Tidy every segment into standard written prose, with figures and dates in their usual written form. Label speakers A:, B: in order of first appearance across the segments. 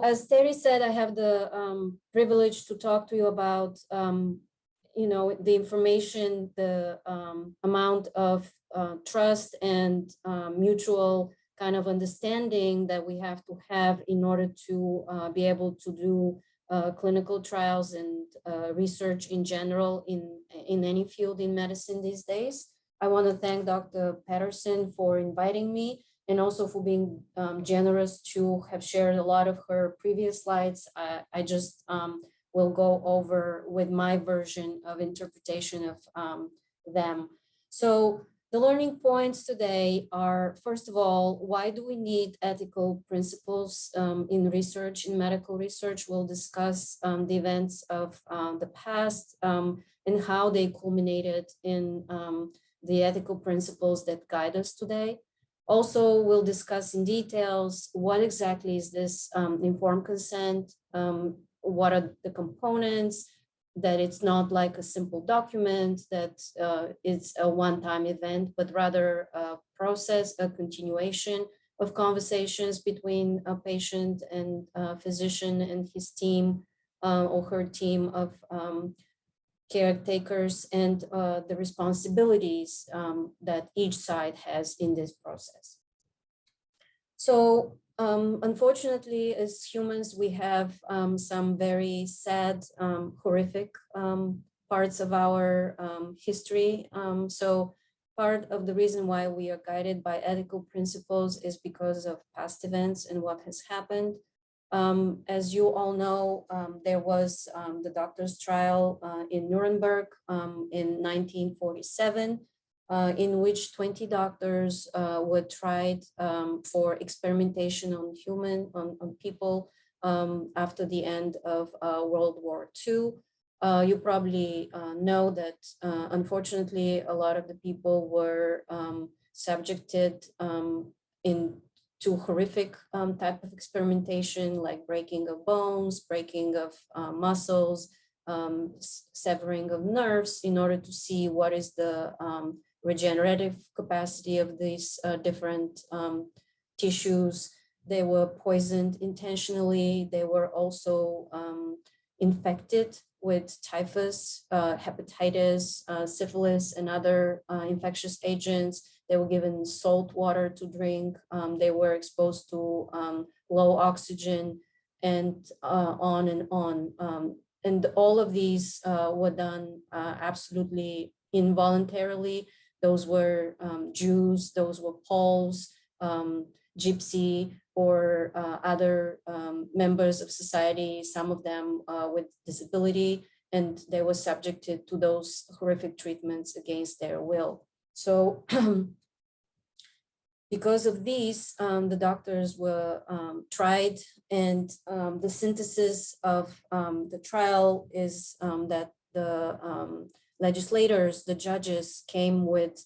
A: as Terry said, I have the privilege to talk to you about, the information, the amount of trust and mutual kind of understanding that we have to have in order to be able to do clinical trials and research in general in any field in medicine these days. I want to thank Dr. Patterson for inviting me and also for being generous to have shared a lot of her previous slides. I just will go over with my version of interpretation of them. So the learning points today are, first of all, why do we need ethical principles in research, in medical research? We'll discuss the events of the past and how they culminated in the ethical principles that guide us today. Also, we'll discuss in details what exactly is this informed consent, what are the components, that it's not like a simple document, that it's a one-time event, but rather a process, a continuation of conversations between a patient and a physician and his team or her team of caretakers, and the responsibilities that each side has in this process. So unfortunately, as humans, we have some very sad, horrific parts of our history. So part of the reason why we are guided by ethical principles is because of past events and what has happened. As you all know, there was the doctor's trial in Nuremberg in 1947, in which 20 doctors were tried for experimentation on on people after the end of World War II. You probably know that unfortunately a lot of the people were subjected to horrific type of experimentation, like breaking of bones, breaking of muscles, severing of nerves, in order to see what is the regenerative capacity of these different tissues. They were poisoned intentionally. They were also infected with typhus, hepatitis, syphilis, and other infectious agents. They were given salt water to drink. They were exposed to low oxygen, and on and on. And all of these were done absolutely involuntarily. Those were Jews, those were Poles, Gypsy, or other members of society, some of them with disability, and they were subjected to those horrific treatments against their will. So because of these, the doctors were tried, and the synthesis of the trial is that the legislators, the judges, came with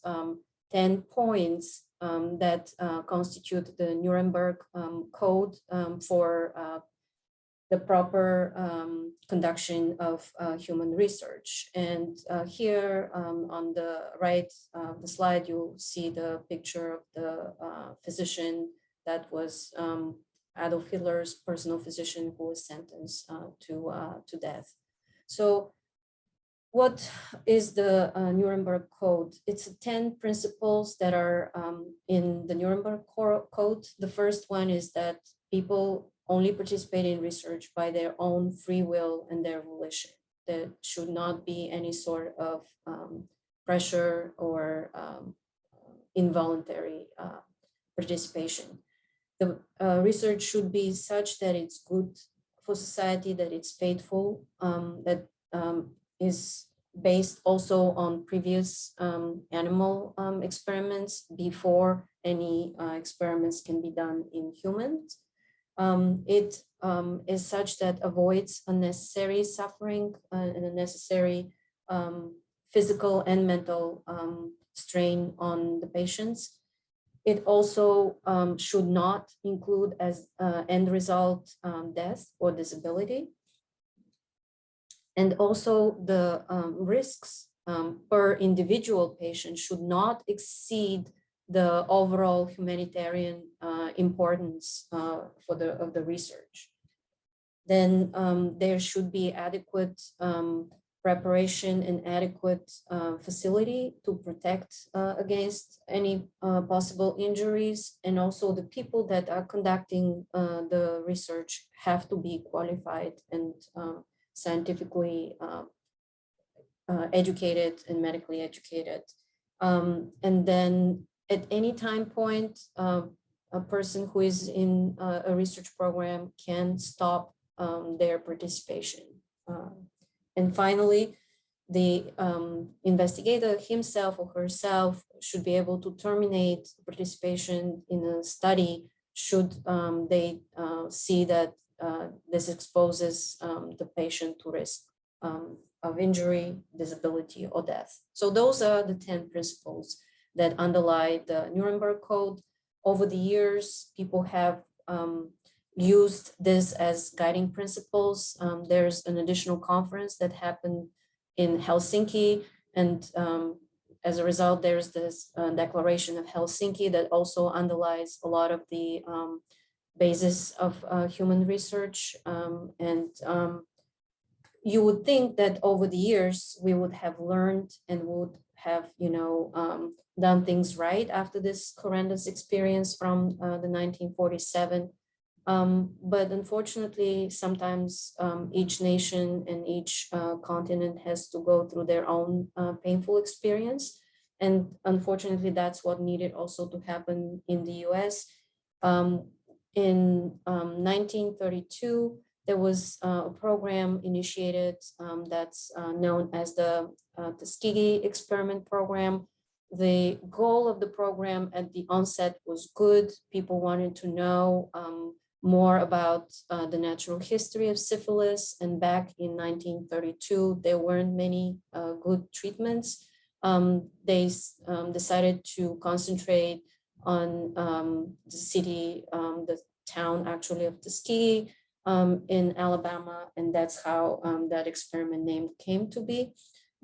A: 10 points that constitute the Nuremberg Code for the proper conduction of human research. And here on the right of the slide, you'll see the picture of the physician that was Adolf Hitler's personal physician, who was sentenced to death. So what is the Nuremberg Code? It's 10 principles that are in the Nuremberg Code. The first one is that people only participate in research by their own free will and their volition. There should not be any sort of pressure or involuntary participation. The research should be such that it's good for society, that it's faithful, that is based also on previous animal experiments before any experiments can be done in humans. It is such that avoids unnecessary suffering and unnecessary physical and mental strain on the patients. It also should not include as end result death or disability. And also the risks per individual patient should not exceed the overall humanitarian importance of the research. then there should be adequate preparation and adequate facility to protect against any possible injuries. And also the people that are conducting the research have to be qualified and scientifically educated and medically educated. And then at any time point, a person who is in a research program can stop their participation. And finally, the investigator himself or herself should be able to terminate participation in a study should they see that this exposes the patient to risk of injury, disability, or death. So those are the 10 principles that underlie the Nuremberg Code. Over the years, people have used this as guiding principles. There's an additional conference that happened in Helsinki, and as a result, there's this Declaration of Helsinki that also underlies a lot of the basis of human research. You would think that over the years we would have learned and would have, done things right after this horrendous experience from the 1947. But unfortunately, sometimes each nation and each continent has to go through their own painful experience. And unfortunately, that's what needed also to happen in the US. In 1932, there was a program initiated that's known as the Tuskegee Experiment program. The goal of the program at the onset was good. People wanted to know more about the natural history of syphilis. And back in 1932, there weren't many good treatments. They decided to concentrate on the city, the town actually of Tuskegee in Alabama, and that's how that experiment name came to be.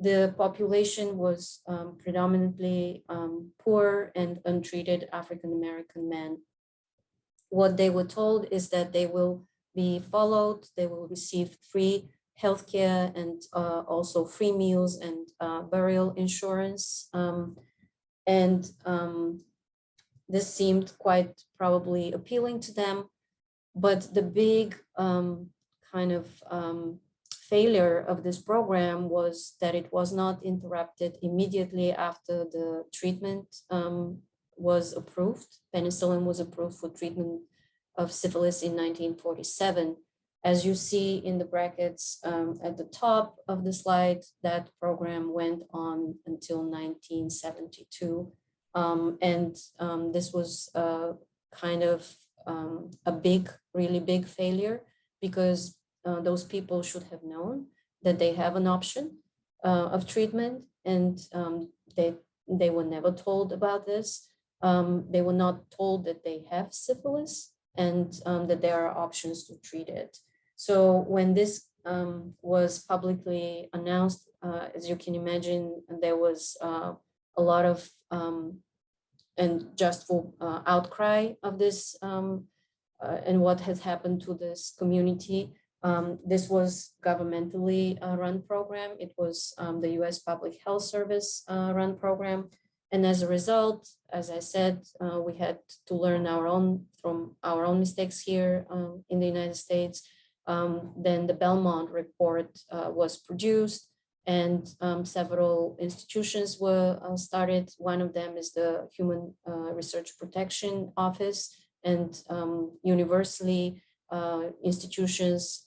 A: The population was predominantly poor and untreated African-American men. What they were told is that they will be followed, they will receive free healthcare and also free meals and burial insurance. This seemed quite probably appealing to them, but the big failure of this program was that it was not interrupted immediately after the treatment was approved. Penicillin was approved for treatment of syphilis in 1947. As you see in the brackets at the top of the slide, that program went on until 1972. This was a really big failure, because those people should have known that they have an option of treatment, and they were never told about this. They were not told that they have syphilis and that there are options to treat it. So when this was publicly announced, as you can imagine, there was a lot of and justful outcry of this and what has happened to this community. This was governmentally run program. It was the US Public Health Service run program. And as a result, as I said, we had to learn from our own mistakes here in the United States. Then the Belmont Report was produced, and several institutions were started. One of them is the Human Research Protection Office, and universally institutions,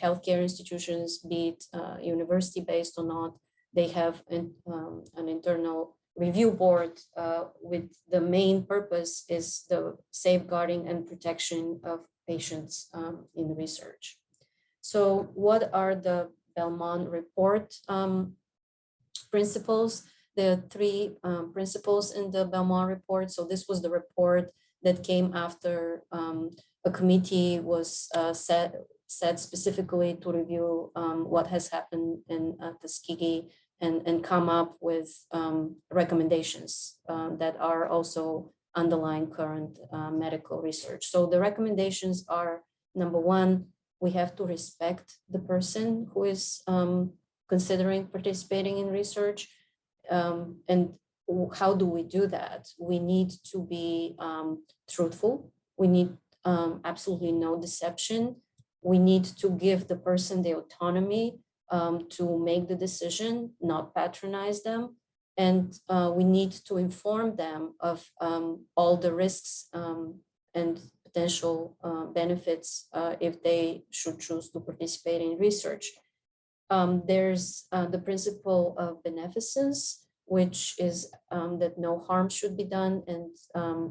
A: healthcare institutions, be it university-based or not, they have an internal review board with the main purpose is the safeguarding and protection of patients in research. So what are the Belmont Report principles? There are three principles in the Belmont Report. So this was the report that came after a committee was set specifically to review what has happened in Tuskegee and come up with recommendations that are also underlying current medical research. So the recommendations are, number one, We have to respect the person who is considering participating in research. And how do we do that? We need to be truthful. We need absolutely no deception. We need to give the person the autonomy to make the decision, not patronize them. And we need to inform them of all the risks and potential benefits if they should choose to participate in research. There's the principle of beneficence, which is that no harm should be done. And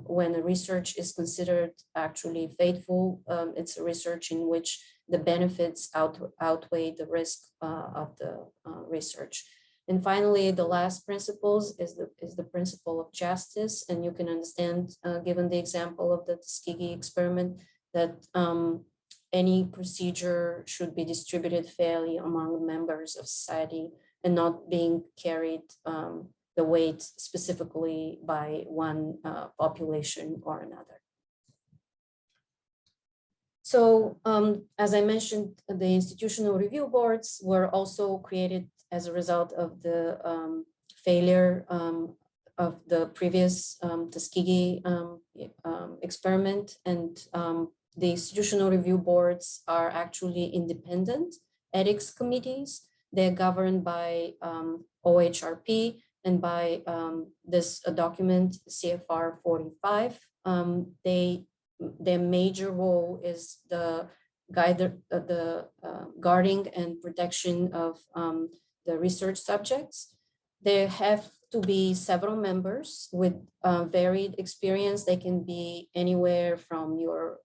A: when a research is considered actually faithful, it's a research in which the benefits outweigh the risk of the research. And finally, the last principles is the principle of justice. And you can understand, given the example of the Tuskegee experiment, that any procedure should be distributed fairly among members of society and not being carried the weight specifically by one population or another. So as I mentioned, the institutional review boards were also created as a result of the failure of the previous Tuskegee experiment. And the institutional review boards are actually independent ethics committees. They're governed by OHRP and by this document, CFR 45. Their major role is the guarding and protection of the research subjects. There have to be several members with varied experience. They can be anywhere from your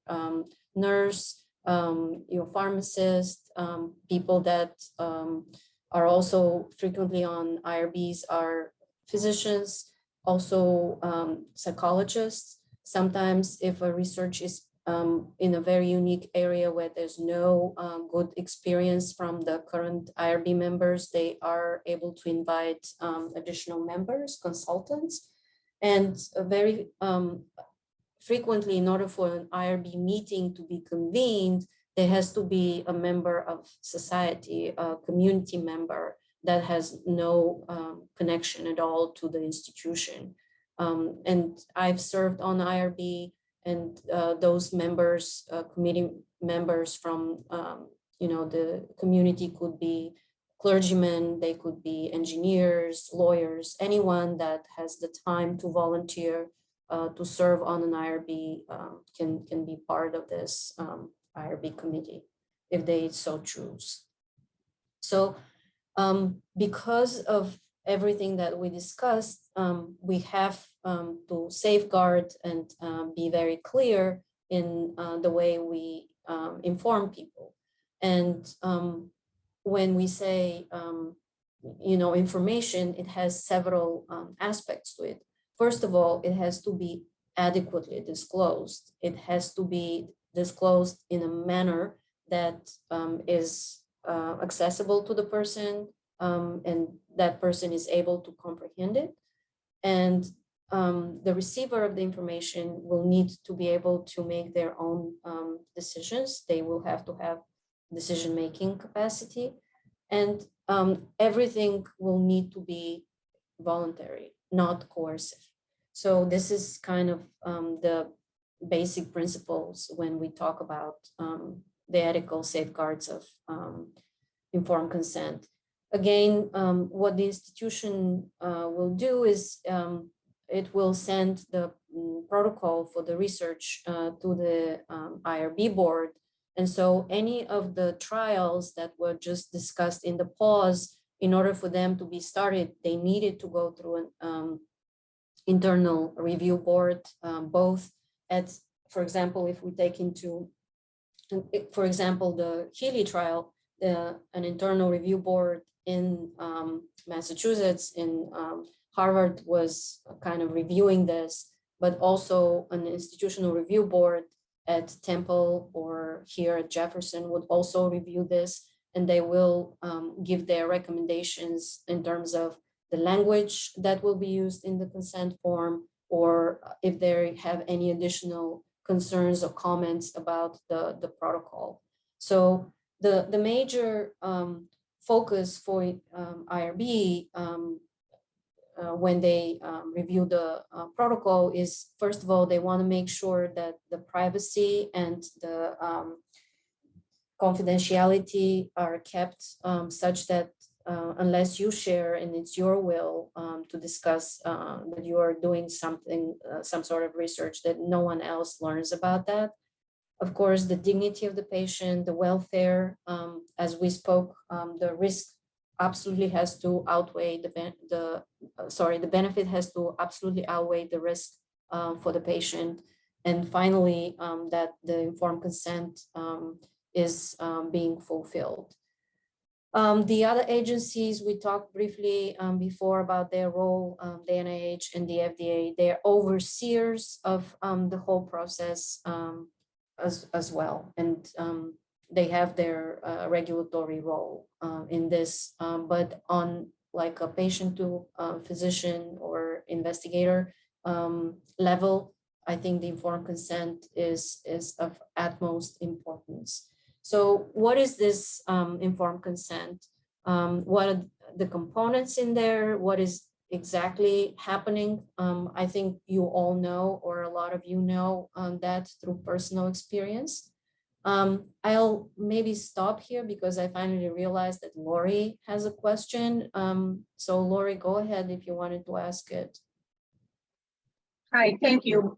A: nurse, your pharmacist, people that are also frequently on IRBs are physicians, also psychologists. Sometimes if a research is in a very unique area where there's no good experience from the current IRB members, they are able to invite additional members, consultants. And very frequently, in order for an IRB meeting to be convened, there has to be a member of society, a community member that has no connection at all to the institution. And I've served on IRB, and those members, committee members from, the community could be clergymen, they could be engineers, lawyers, anyone that has the time to volunteer to serve on an IRB can be part of this IRB committee if they so choose. So because of everything that we discussed, we have to safeguard and be very clear in the way we inform people. And when we say, information, it has several aspects to it. First of all, it has to be adequately disclosed. It has to be disclosed in a manner that is accessible to the person, and that person is able to comprehend it. And the receiver of the information will need to be able to make their own decisions. They will have to have decision-making capacity, and everything will need to be voluntary, not coercive. So this is kind of the basic principles when we talk about the ethical safeguards of informed consent. Again, what the institution will do is it will send the protocol for the research to the IRB board. And so any of the trials that were just discussed in the pause, in order for them to be started, they needed to go through an internal review board, both at, for example, if we take into, for example, the Healy trial, an internal review board in Massachusetts, in Harvard was kind of reviewing this, but also an institutional review board at Temple or here at Jefferson would also review this, and they will give their recommendations in terms of the language that will be used in the consent form, or if they have any additional concerns or comments about the protocol. So the major focus for IRB when they review the protocol is, first of all, they want to make sure that the privacy and the confidentiality are kept such that unless you share and it's your will to discuss that you are doing something, some sort of research, that no one else learns about that. Of course, the dignity of the patient, the welfare, as we spoke, the risk absolutely has to outweigh the benefit has to absolutely outweigh the risk for the patient. And finally, that the informed consent is being fulfilled. The other agencies, we talked briefly before about their role, the NIH and the FDA, they're overseers of the whole process as well. And they have their regulatory role in this, but on like a patient to physician or investigator level, I think the informed consent is of utmost importance. So what is this informed consent? What are the components in there? What is exactly happening? I think you all know, or a lot of you know that through personal experience. I'll maybe stop here because I finally realized that Lori has a question. So Lori, go ahead if you wanted to ask it.
B: Hi, thank you.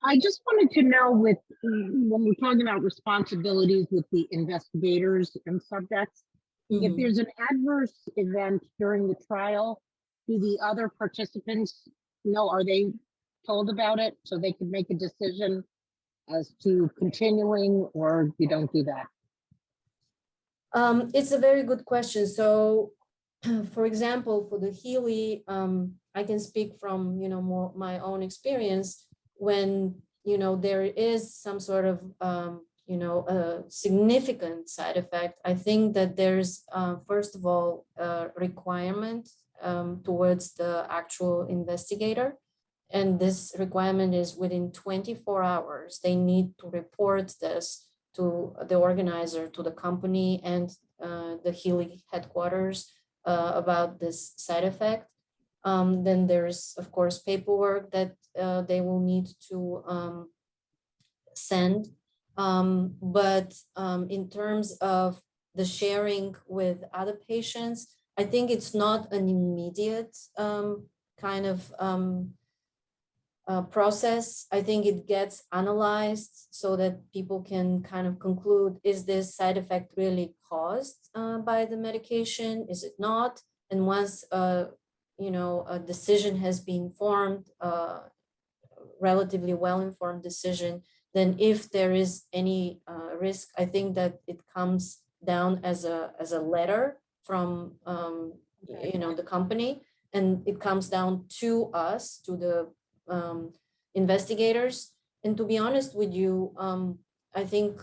B: I just wanted to know when we're talking about responsibilities with the investigators and subjects, if there's an adverse event during the trial, do the other participants know, are they told about it so they can make a decision as to continuing, or you don't do that?
A: It's a very good question. So for example, for the Healy, I can speak from, more my own experience. When, there is some sort of, a significant side effect, I think that there's, first of all, a requirement towards the actual investigator. And this requirement is within 24 hours, they need to report this to the organizer, to the company and the Healy headquarters about this side effect. Then there's, of course, paperwork that they will need to send. But in terms of the sharing with other patients, I think it's not an immediate kind of process. I think it gets analyzed so that people can kind of conclude, is this side effect really caused by the medication? Is it not? And once a decision has been formed, relatively well-informed decision, then if there is any risk, I think that it comes down as a letter from the company, and it comes down to us, to the investigators. And to be honest with you, I think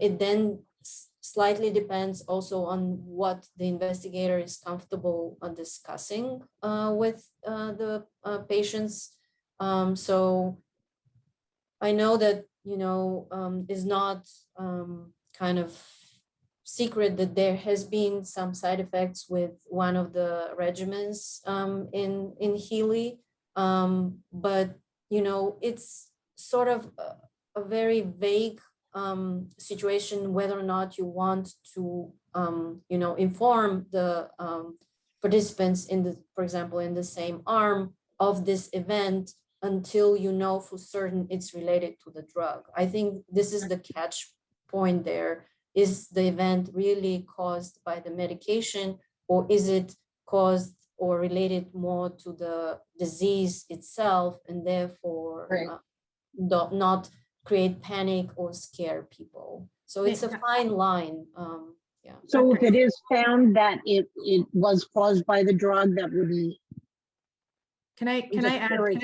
A: it then slightly depends also on what the investigator is comfortable discussing with the patients. So I know that, is not kind of secret that there has been some side effects with one of the regimens in Healy. But, it's sort of a very vague situation whether or not you want to, inform the participants for example, in the same arm of this event until you know for certain it's related to the drug. I think this is the catch point there. Is the event really caused by the medication, or is it caused or related more to the disease itself, and therefore not create panic or scare people? So it's a fine line. Yeah.
B: So if it is found that it was caused by the drug, that wouldn't.
C: Can I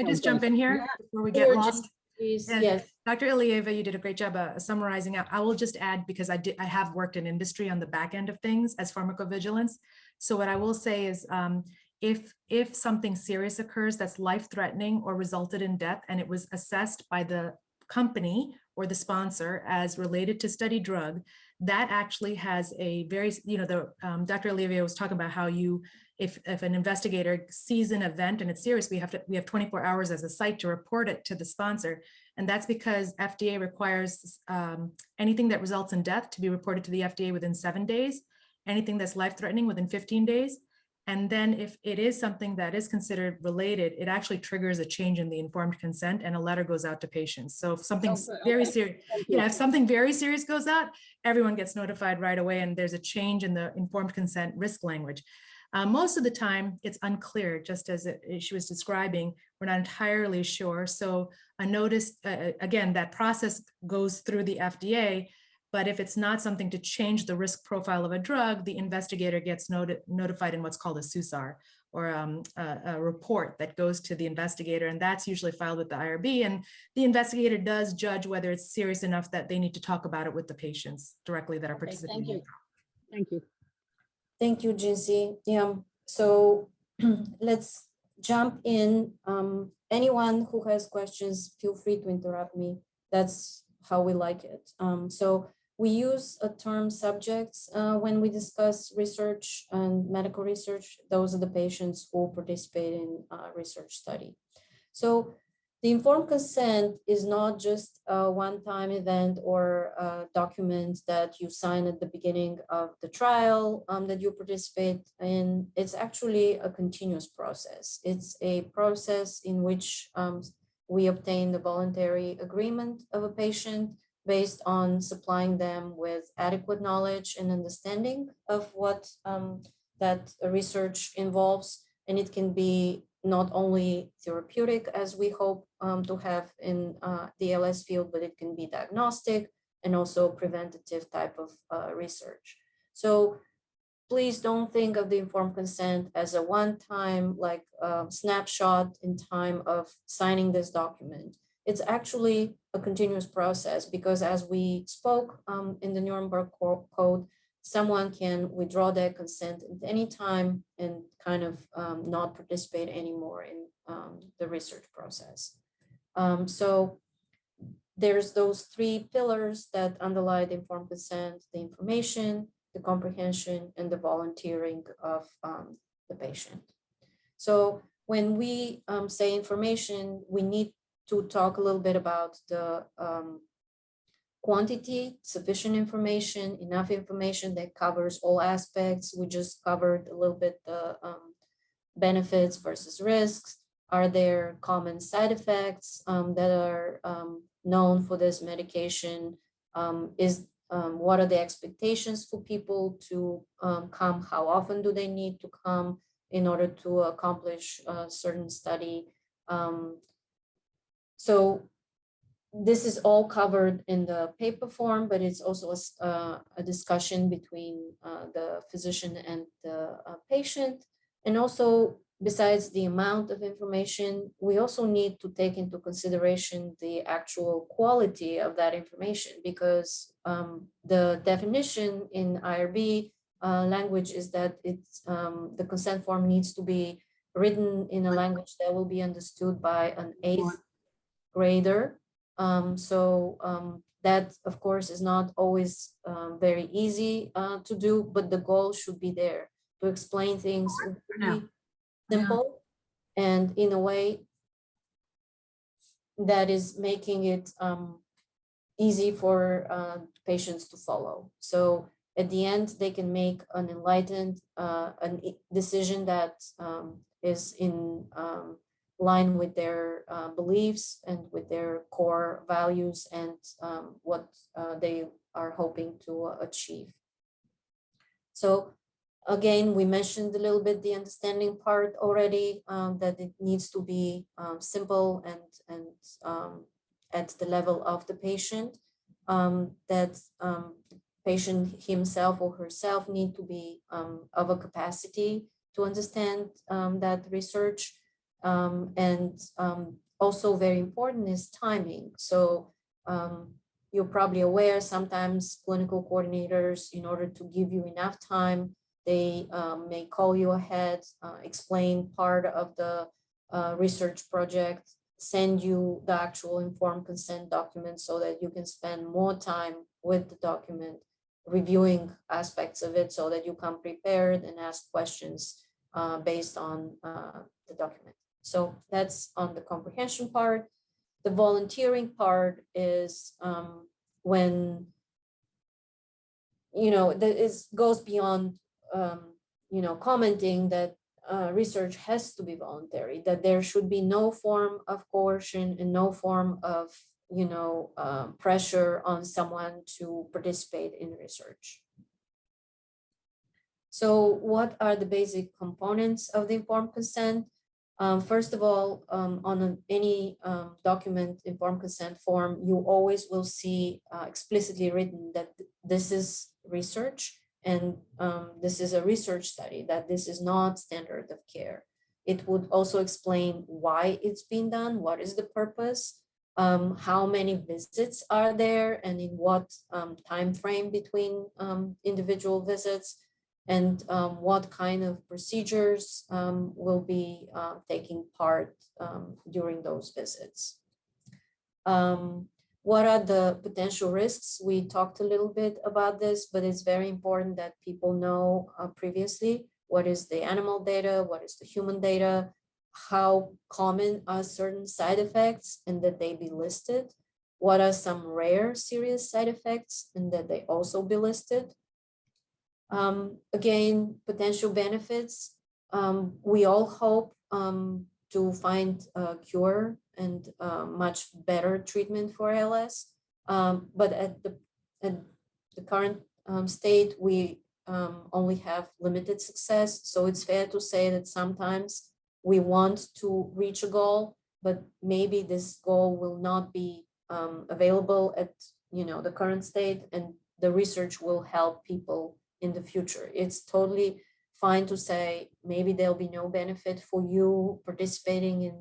C: just jump in here before we get lost?
A: Yes.
C: Dr. Ilieva, you did a great job summarizing out. I will just add, because I have worked in industry on the back end of things as pharmacovigilance. So what I will say is, if something serious occurs that's life-threatening or resulted in death, and it was assessed by the company or the sponsor as related to study drug, that actually has a very, Dr. Ilieva was talking about how if an investigator sees an event and it's serious, we have 24 hours as a site to report it to the sponsor. And that's because FDA requires anything that results in death to be reported to the FDA within 7 days, anything that's life-threatening within 15 days. And then if it is something that is considered related, it actually triggers a change in the informed consent and a letter goes out to patients. So if something very serious, if something very serious goes out, everyone gets notified right away and there's a change in the informed consent risk language. Most of the time it's unclear, just as she was describing, we're not entirely sure. So a notice, again, that process goes through the FDA, but if it's not something to change the risk profile of a drug, the investigator gets notified in what's called a SUSAR, or a report that goes to the investigator, and that's usually filed with the IRB, and the investigator does judge whether it's serious enough that they need to talk about it with the patients directly that are participating.
B: Thank you. Thank you.
A: Thank you, Jinsi. Yeah, so let's jump in. Anyone who has questions, feel free to interrupt me. That's how we like it. So we use a term subjects when we discuss research and medical research. Those are the patients who participate in a research study. So the informed consent is not just a one-time event or a document that you sign at the beginning of the trial that you participate in. It's actually a continuous process. It's a process in which we obtain the voluntary agreement of a patient based on supplying them with adequate knowledge and understanding of what that research involves. And it can be not only therapeutic, as we hope to have in the ALS field, but it can be diagnostic and also preventative type of research. So please don't think of the informed consent as a one-time snapshot in time of signing this document. It's actually a continuous process because, as we spoke in the Nuremberg Code, someone can withdraw their consent at any time and kind of not participate anymore in the research process. So there's those three pillars that underlie the informed consent: the information, the comprehension, and the volunteering of the patient. So when we say information, we need to talk a little bit about the quantity, sufficient information, enough information that covers all aspects. We just covered a little bit the benefits versus risks. Are there common side effects that are known for this medication? What are the expectations for people to come? How often do they need to come in order to accomplish a certain study? So this is all covered in the paper form, but it's also a discussion between the physician and the patient. And also, besides the amount of information, we also need to take into consideration the actual quality of that information, because the definition in IRB language is that it's the consent form needs to be written in a language that will be understood by an 8th grader. That, of course, is not always very easy to do, but the goal should be there to explain things really simple and in a way that is making it easy for patients to follow. So at the end, they can make an enlightened decision that is in line with their beliefs and with their core values and what they are hoping to achieve. So again, we mentioned a little bit the understanding part already, that it needs to be simple and at the level of the patient, that patient himself or herself need to be of a capacity to understand that research. And also very important is timing. So you're probably aware sometimes clinical coordinators, in order to give you enough time, they may call you ahead, explain part of the research project, send you the actual informed consent document so that you can spend more time with the document. reviewing aspects of it so that you come prepared and ask questions based on the document. So that's on the comprehension part. The volunteering part is when, goes beyond, commenting that research has to be voluntary, that there should be no form of coercion and no form of, pressure on someone to participate in research. So what are the basic components of the informed consent? First of all, on any document, informed consent form, you always will see explicitly written that this is research and this is a research study, that this is not standard of care. It would also explain why it's being done, what is the purpose, how many visits are there, and in what time frame between individual visits, and what kind of procedures will be taking part during those visits. What are the potential risks? We talked a little bit about this, but it's very important that people know previously what is the animal data, what is the human data, how common are certain side effects, and that they be listed. What are some rare serious side effects, and that they also be listed. Again, potential benefits. We all hope to find a cure and much better treatment for ALS. But at the current state, we only have limited success. So it's fair to say that sometimes we want to reach a goal, but maybe this goal will not be available at the current state, and the research will help people in the future. It's totally fine to say maybe there'll be no benefit for you participating in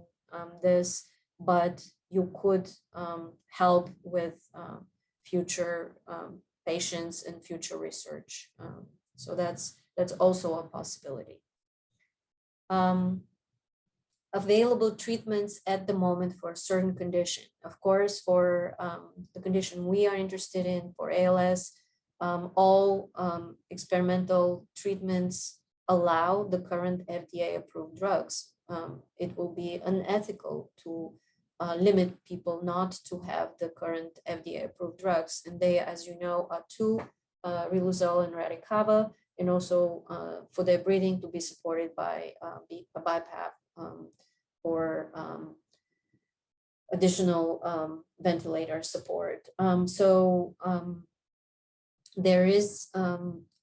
A: this, but you could help with future patients and future research. So that's also a possibility. Available treatments at the moment for a certain condition. Of course, for the condition we are interested in, for ALS, all experimental treatments allow the current FDA-approved drugs. It will be unethical to limit people not to have the current FDA-approved drugs. And they, as you know, are two, riluzole and radicava, and also for their breathing to be supported by a BiPAP or additional ventilator support. There is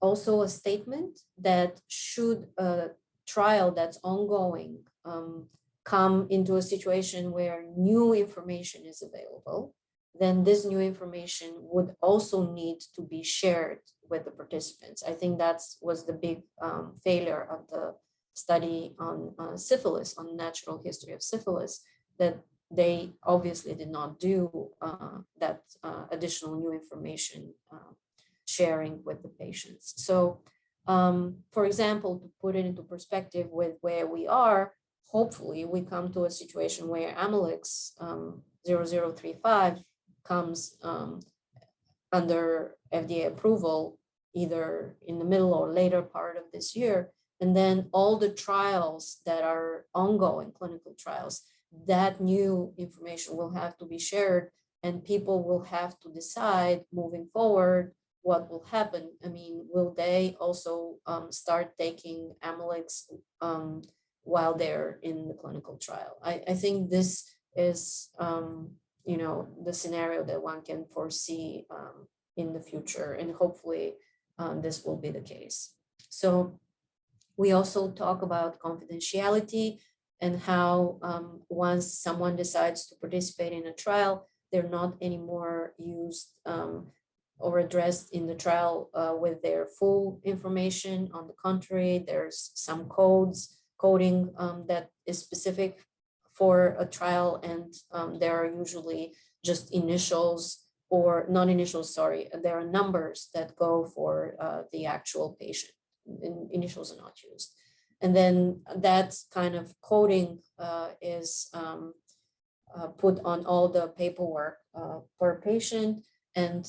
A: also a statement that should a trial that's ongoing come into a situation where new information is available, then this new information would also need to be shared with the participants. I think that was the big failure of the study on syphilis, on natural history of syphilis, that they obviously did not do that additional new information sharing with the patients. So, for example, to put it into perspective with where we are, hopefully we come to a situation where Amylyx 0035 comes under FDA approval either in the middle or later part of this year. And then all the trials that are ongoing, clinical trials, that new information will have to be shared, and people will have to decide moving forward what will happen. I mean, will they also start taking Amylyx while they're in the clinical trial? I think this is, the scenario that one can foresee in the future, and hopefully this will be the case. So we also talk about confidentiality and how once someone decides to participate in a trial, they're not anymore used or addressed in the trial with their full information. On the contrary, there's some coding that is specific for a trial, and there are usually just initials, or not initials, sorry, there are numbers that go for the actual patient. Initials are not used. And then that kind of coding is put on all the paperwork per patient. and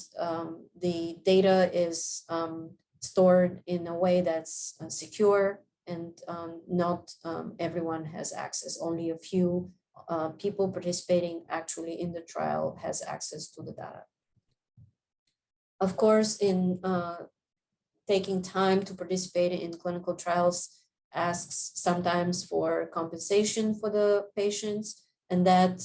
A: the data is stored in a way that's secure, and not everyone has access. Only a few people participating actually in the trial has access to the data. Of course, in taking time to participate in clinical trials asks sometimes for compensation for the patients, and that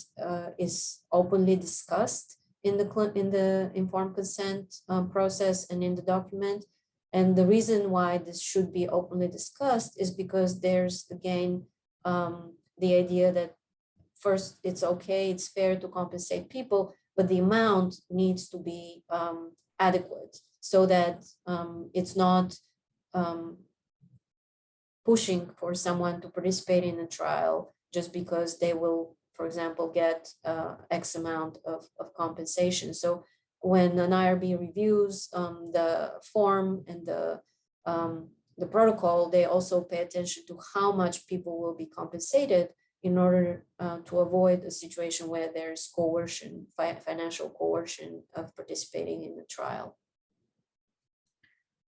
A: is openly discussed in the informed consent process and in the document. And the reason why this should be openly discussed is because there's, again, the idea that first, it's okay, it's fair to compensate people, but the amount needs to be adequate, so that it's not pushing for someone to participate in a trial just because they will, for example, get X amount of compensation. So when an IRB reviews the form and the protocol, they also pay attention to how much people will be compensated in order to avoid a situation where there's coercion, financial coercion of participating in the trial.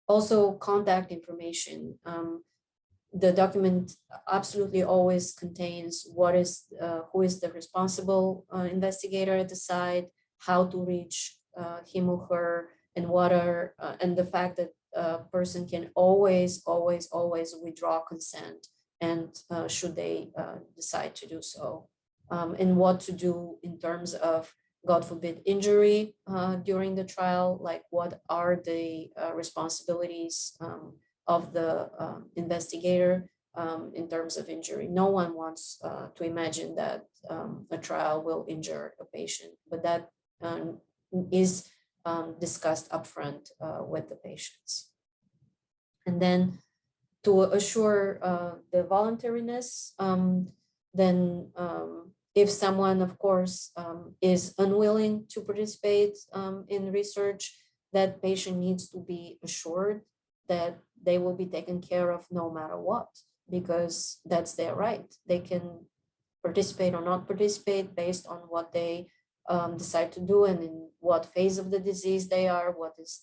A: Also, contact information. The document absolutely always contains what is, who is the responsible investigator at the site, how to reach him or her, and what are, and the fact that a person can always withdraw consent, and should they decide to do so, and what to do in terms of, God forbid, injury during the trial, like what are the responsibilities of the investigator in terms of injury. No one wants to imagine that a trial will injure a patient, but that is discussed upfront with the patients. And then to assure the voluntariness, then if someone, of course, is unwilling to participate in research, that patient needs to be assured that they will be taken care of no matter what, because that's their right. They can participate or not participate based on what they decide to do and in what phase of the disease they are, what is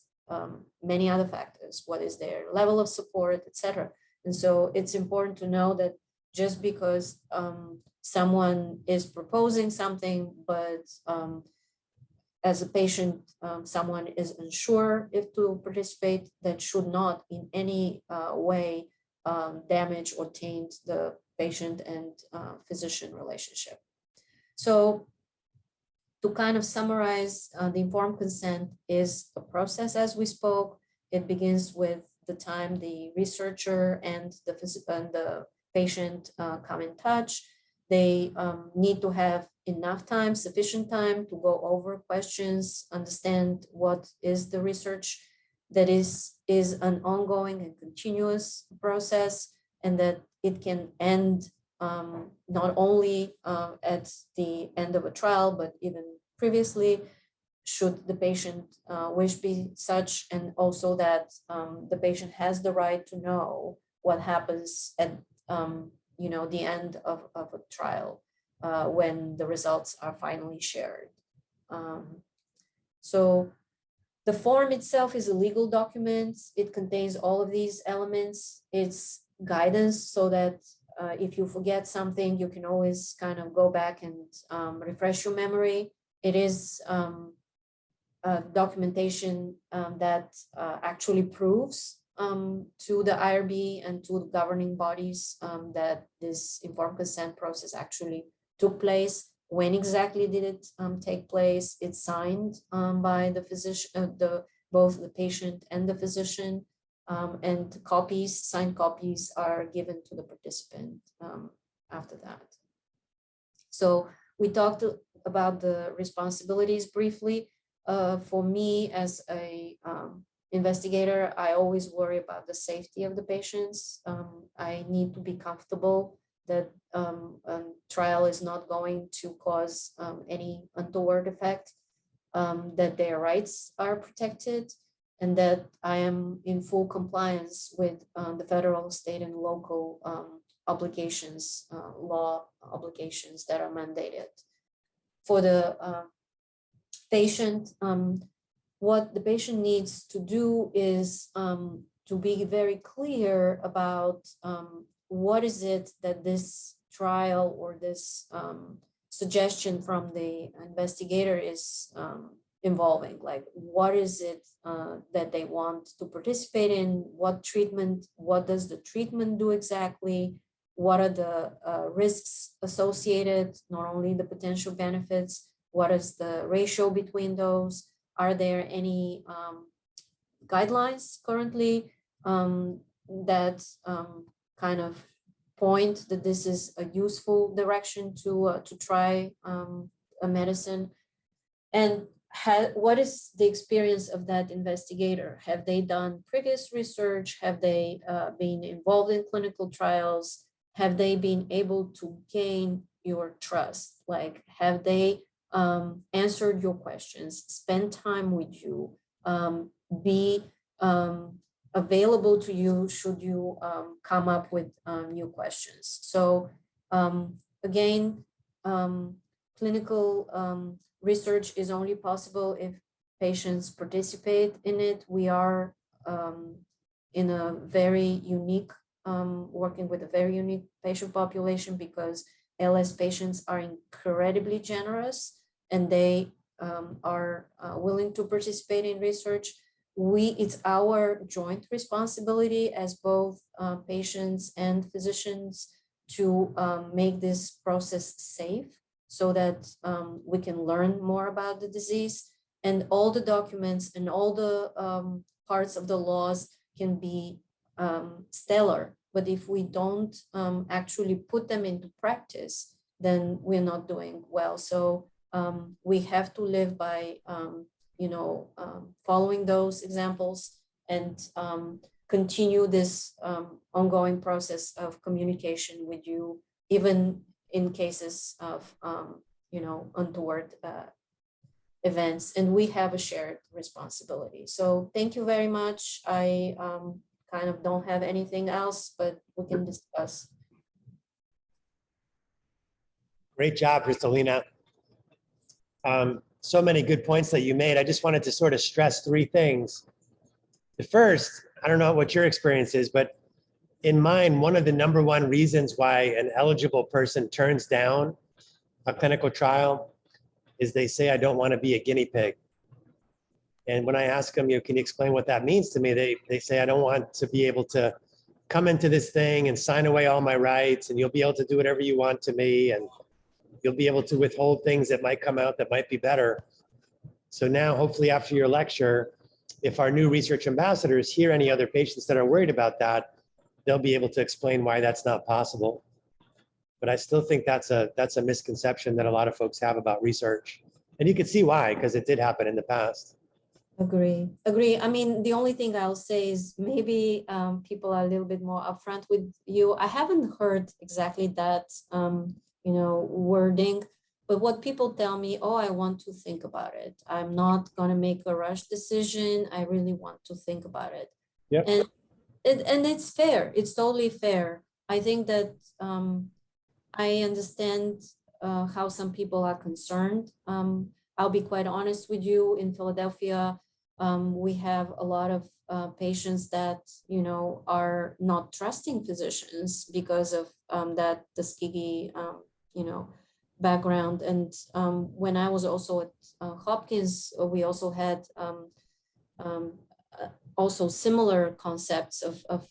A: many other factors, what is their level of support, etc. And so it's important to know that just because someone is proposing something, but as a patient, someone is unsure if to participate, that should not in any way damage or taint the patient and physician relationship. So to kind of summarize, the informed consent is a process, as we spoke. It begins with the time the researcher and the patient come in touch. They need to have enough time, sufficient time to go over questions, understand what is the research that is an ongoing and continuous process, and that it can end not only at the end of a trial, but even previously, should the patient wish be such, and also that the patient has the right to know what happens at the end of a trial when the results are finally shared. So the form itself is a legal document. It contains all of these elements. It's guidance so that if you forget something, you can always kind of go back and refresh your memory. It is documentation that actually proves to the IRB and to the governing bodies that this informed consent process actually took place. When exactly did it take place? It's signed by the physician, both the patient and the physician, and signed copies are given to the participant after that. So we talked about the responsibilities briefly. For me as a investigator, I always worry about the safety of the patients. I need to be comfortable that a trial is not going to cause any untoward effect, that their rights are protected, and that I am in full compliance with the federal, state, and local obligations, law obligations that are mandated. For the patient, what the patient needs to do is to be very clear about what is it that this trial or this suggestion from the investigator is involving. Like, what is it that they want to participate in? What treatment, what does the treatment do exactly? What are the risks associated, not only the potential benefits, what is the ratio between those? Are there any guidelines currently that kind of point that this is a useful direction to try a medicine? And what is the experience of that investigator? Have they done previous research? Have they been involved in clinical trials? Have they been able to gain your trust? Like, have they answered your questions, spend time with you, be available to you should you come up with new questions? So again, clinical research is only possible if patients participate in it. We are in a very unique, working with a very unique patient population because ALS patients are incredibly generous and they are willing to participate in research. It's our joint responsibility as both patients and physicians to make this process safe so that we can learn more about the disease, and all the documents and all the parts of the laws can be stellar. But if we don't actually put them into practice, then we're not doing well. So we have to live by, following those examples and continue this ongoing process of communication with you, even in cases of, untoward events. And we have a shared responsibility. So thank you very much. I kind of don't have anything else, but we can discuss.
D: Great job, Hristelina. So many good points that you made. I just wanted to sort of stress three things. The first, I don't know what your experience is, but in mine, one of the number one reasons why an eligible person turns down a clinical trial is they say, I don't want to be a guinea pig. And when I ask them, can you explain what that means to me? They say, I don't want to be able to come into this thing and sign away all my rights, and you'll be able to do whatever you want to me, and you'll be able to withhold things that might come out that might be better. So now, hopefully after your lecture, if our new research ambassadors hear any other patients that are worried about that, they'll be able to explain why that's not possible. But I still think that's a misconception that a lot of folks have about research. And you can see why, because it did happen in the past.
A: Agree. I mean, the only thing I'll say is maybe people are a little bit more upfront with you. I haven't heard exactly that, wording, but what people tell me, oh, I want to think about it. I'm not going to make a rush decision. I really want to think about it.
D: Yep.
A: And it's fair. It's totally fair. I think that I understand how some people are concerned. I'll be quite honest with you. In Philadelphia, we have a lot of patients that, are not trusting physicians because of that Tuskegee, background. And when I was also at Hopkins, we also had also similar concepts of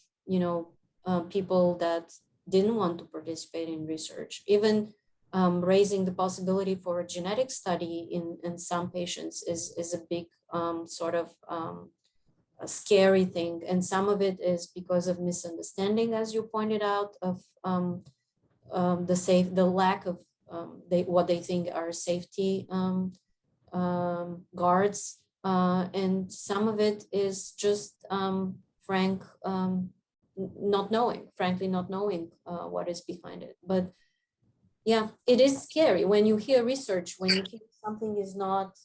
A: people that didn't want to participate in research, even raising the possibility for a genetic study in some patients is a big sort of a scary thing. And some of it is because of misunderstanding, as you pointed out, of the lack of what they think are safety guards. And some of it is just frankly not knowing what is behind it. But yeah, it is scary when you hear research, when you hear something is not,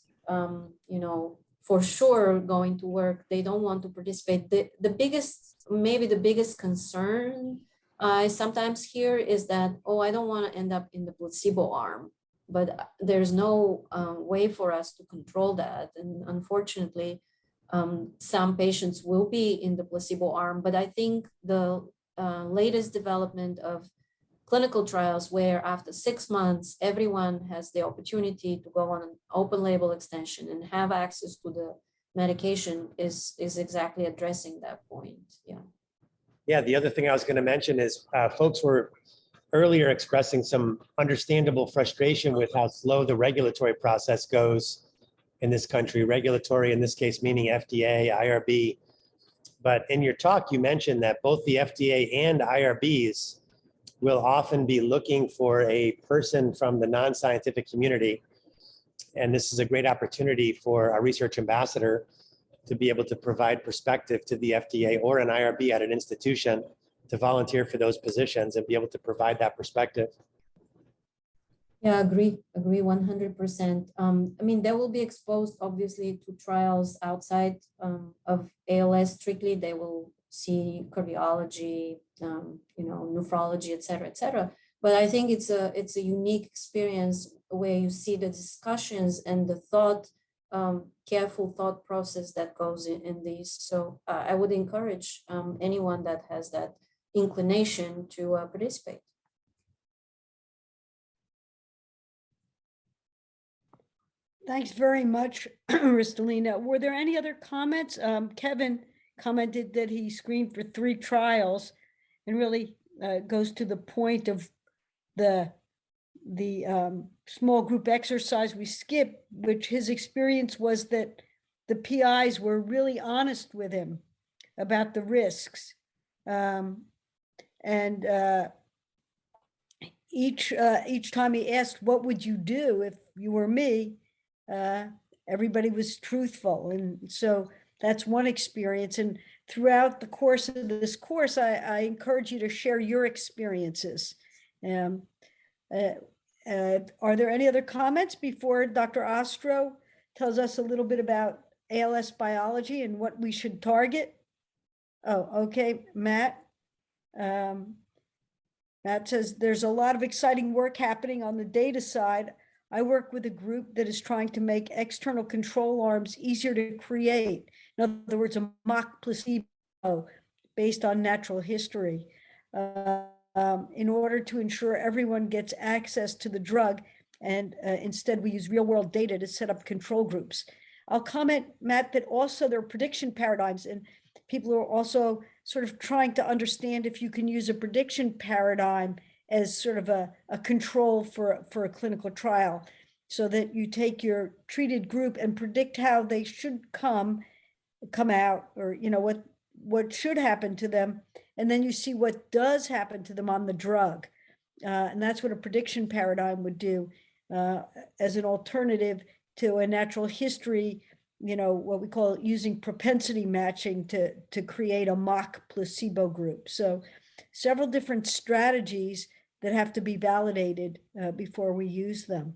A: for sure going to work, they don't want to participate. Maybe the biggest concern I sometimes hear is that, oh, I don't want to end up in the placebo arm but there's no way for us to control that. And unfortunately, some patients will be in the placebo arm, but I think the latest development of clinical trials where after 6 months, everyone has the opportunity to go on an open label extension and have access to the medication is exactly addressing that point. Yeah.
D: Yeah, the other thing I was going to mention is folks were earlier expressing some understandable frustration with how slow the regulatory process goes in this country, regulatory in this case, meaning FDA, IRB. But in your talk, you mentioned that both the FDA and IRBs will often be looking for a person from the non-scientific community. And this is a great opportunity for a research ambassador to be able to provide perspective to the FDA or an IRB at an institution to volunteer for those positions and be able to provide that perspective.
A: Yeah, agree 100%. I mean, they will be exposed obviously to trials outside of ALS strictly. They will see cardiology, nephrology, et cetera. But I think it's a unique experience where you see the discussions and the careful thought process that goes in these. So I would encourage anyone that has that inclination to participate.
E: Thanks very much, Hristelina. Were there any other comments? Kevin commented that he screened for 3 trials and really goes to the point of the small group exercise we skipped, which his experience was that the PIs were really honest with him about the risks. Each time he asked, what would you do if you were me? Everybody was truthful. And so that's one experience. And throughout the course of this course, I encourage you to share your experiences. Are there any other comments before Dr. Ostro tells us a little bit about ALS biology and what we should target? Oh, okay, Matt. Matt says, there's a lot of exciting work happening on the data side. I work with a group that is trying to make external control arms easier to create. In other words, a mock placebo based on natural history in order to ensure everyone gets access to the drug. And instead, we use real world data to set up control groups. I'll comment, Matt, that also there are prediction paradigms, and people are also sort of trying to understand if you can use a prediction paradigm as sort of a control for a clinical trial, so that you take your treated group and predict how they should come out, or what should happen to them, and then you see what does happen to them on the drug. And that's what a prediction paradigm would do as an alternative to a natural history, what we call using propensity matching to create a mock placebo group. So several different strategies that have to be validated before we use them.